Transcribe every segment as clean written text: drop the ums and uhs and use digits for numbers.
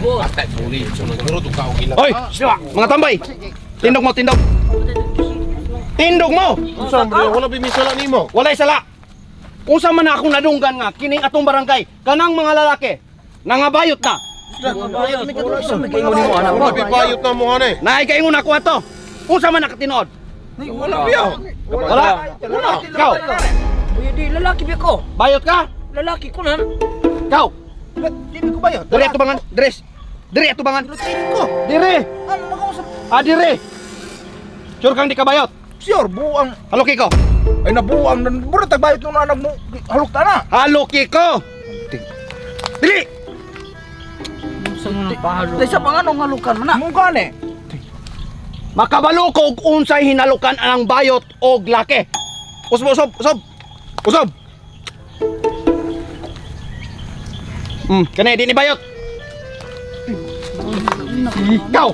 Patay buli. Sunod-sunod ka og ila. Oy, mga tambay. Tindog mo, tindog. Tindog mo. Unsa man wala bimisala nimo? Walay sala. Unsa man akong nadunggan nga kining atong barangay, kanang mga lalaki nangabayot na. Bayot mi kadto sa kaingon nimo anak. Wala bibayot na mo ani. Naay kaingon ako ato. Unsa man nakatinood? Wala biya. Wala. Ikaw. Di lalaki biya ko. Bayot ka? Lalaki ko nan. Ikaw. Di ko bayot. Dire atubangan, Dres. Dire atubangan. ko. Dire. Ano makausap? Dire. Sure kang di ka bayot. Sure, buang. Haloki ko. Ay nabuang nan. Buro tagbayot nung anak mo. Halok ta na. Haloki ko. Dili. Sa mga pahalo. Dahil sa panganong halukan mo na. Mukha ni. Makabalo ko og unsay hinalukan ang bayot og laki. Usab, usab, usab. Usab. Kani di ni bayot. Ikaw.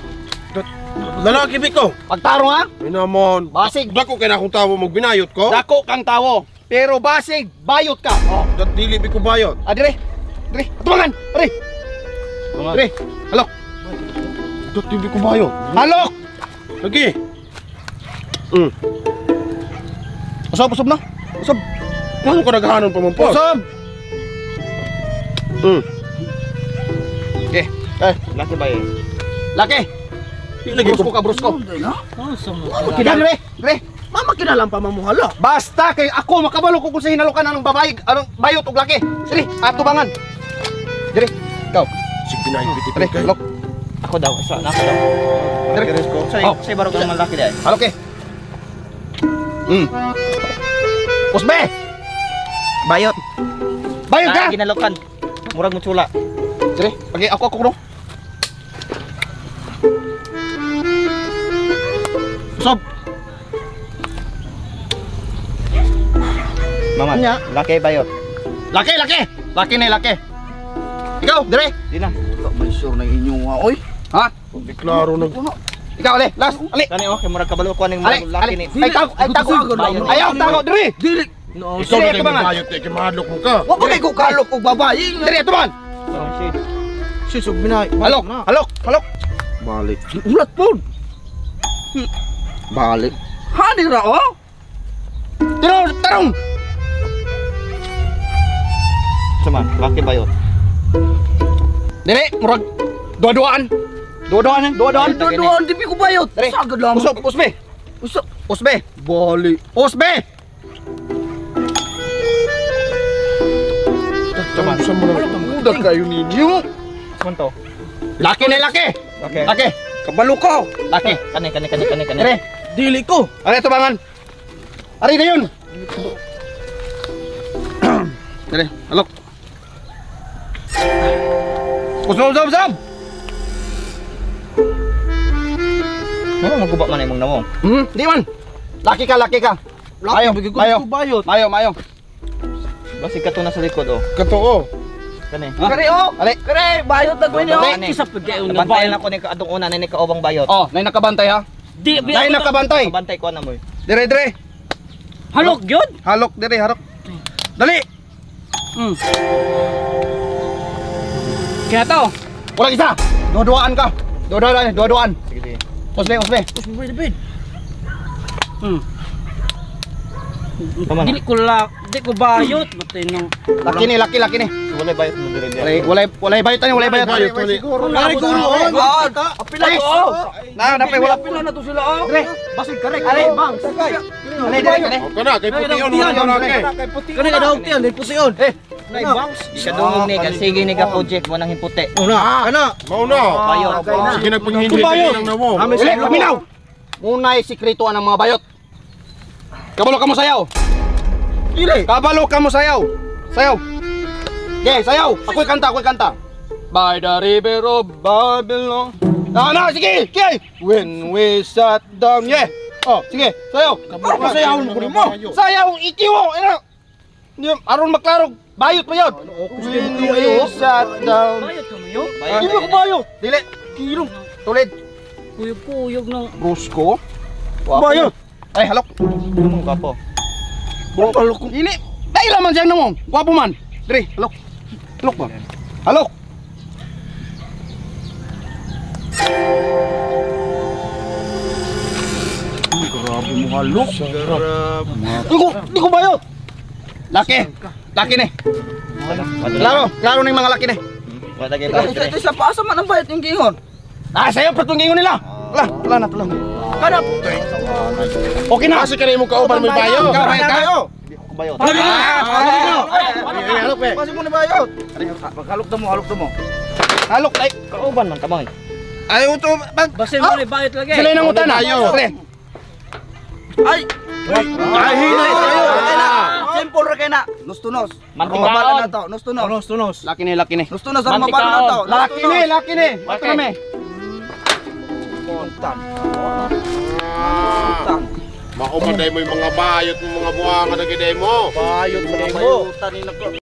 Lalaki biko. Pagtarong ha? Minamon. Basig. Dako kay na akong tawo mo binayot ko. Dako kang tawo. Pero basig bayot ka. Oh. Dat dili biko bayot. Dire. Dire. Atubangan. Dire. Dire. Halok. Dat dili biko bayot. Halok. Lagi. Usab, usab na. Usab. Ano ka naghahanon pa mo po? Usab. Okay. Laki ba eh? Laki. Lagi Brusko ka, brusko. Kida Dire. Dire. Mama kinalam pa mamuhala. Basta kay ako makabalo ko kung sa hinalukan anong babae, anong bayot og laki. Sige, atubangan. Dire. Ikaw. Sige binayot biti Dire. kay. Halok. Ako daw, isa na ako daw. Dire. Say baro kang malaki dai. Halok eh. Usbe. Bayot. Bayot ka. Ginalukan. Murag mo tsula. Dire. Pagi ako no. Sob. Mama, Nya. laki bayot. Laki, laki. Laki na laki. Ikaw, dire. Di na. May sure na inyo nga, oy. Ha? Di klaro nag. Ikaw ali, last. Ali. Kani okay, murag kabalo ko ning Ali, laki ali. ni. Ay, tago, Bayot. Ayaw, tago, dire. Dili. Ikaw Sige, na kay tubangan. bayot kay mahadlok mo ka. Wa pa kay ko kalok og babae. Dire, tuman. Susog binay. Halok, halok, halok. Balik. Ulat pod. Balik. Hani ra oh. Tarong, tarong. Sama, laki bayot. Dire, murag dua-duaan. Dua-duaan, dua-duaan. Doon di ko bayot. Dire. Sagad lang. Usop, usbe. Usop. Usbe. Balik. Usbe. Sama sama Udah kayo ninyo. Kunto. Laki na laki. Okay. Laki. Kabalo ka. Laki. Kani. Dire. Dili ko. Ari tubangan. Ari na yun. Dire, halok. Usop, usop, usop. Mo maguba man imong namo. Di man. Laki ka, laki ka. Mayo, bigay ko mayo. bayot. Mayo, mayo. Basig ka to na sa likod oh. Katoo. Kani. Kare oh. Ali. Kare bayot na ko niyo. Kani. Nabantayan ako ni adong una ni kaobang bayot. Oh, nay nakabantay ha. Di Nay nakabantay. Bantay ko na mo. Dire, dire. Halok gyud. Halok, dire, harok. Dali. Kaya to. Walang isa. Dua-duaan ka. Dua-duaan, dua-duan. Sige sige. Usbe, usbe. Dili ko bayot matay no. Laki ni, laki, laki ni. Wala bayot mo dire. Walay bayot ani, walay bayot. Kare ko oh. Apila ko. Napay wala. Apila na to sila oh. Dire, basig karek. Ali, bang. Ali, dire, kani. O kana kay puti on wala na kay. Kani ka daw tiyan, din pusi on. Nay, bang. Kadungog ni ka sige ni ka project mo nang himputi. Kana. Mao na. Bayot. Sige nagpanghindi lang namo. Uli, kaminaw. Munay sikreto ang mga bayot. Kabalo ka mo sayaw. Dili. Kabalo ka mo sayaw. Sayaw. Okay, sayaw. Ako'y kanta, ako'y kanta. By the river of Babylon. Sige, sige. When we sat down, yeah. Oh, sige, sayaw. Sayaw mo ko mo. Sayaw, ikiwo. Ano? Aron maklarog. Bayot pa yun. When we sat down. Bayot ka mo yun? Hindi ko bayot. Dili. Kilong. Tulid. Kuyog-kuyog ng Brusko. Bayot. Ay, halok. mong kapo. Halok. Ini. Dahil naman siyang namong. Wapo man. Dre, halok. Halok ba? Halok. Di ko bayot. Laki. Laki ni. Klaro ning mga laki ni. Ito sa paasa man ang bayad yung gingon. Ah, sayo patungingon nila. Wala na tulong. Kada Okay na. Kasi kanay mo kauban may bayo. Ikaw, kayo. bayot. Halok pe. Pasi mo ni bayot. Halok mo, halok mo. Halok ay. Kauban man kamay. Ayaw to. Basin mo ni bayot lagi. Sila nang utan na. Pre. Ay! Ay, hinay sa'yo. Simple ra kay na. Nos-tunos. Mantikaon. Mabala na to. Nos-tunos. Tunos. Laki ni, laki ni. Nos-tunos ang mabala na to. Laki ni, laki ni. Bato kami. Utan. Maumaday mo yung mga bayot mo, mga buwangan na giday mo. Bayot mo. Bayot.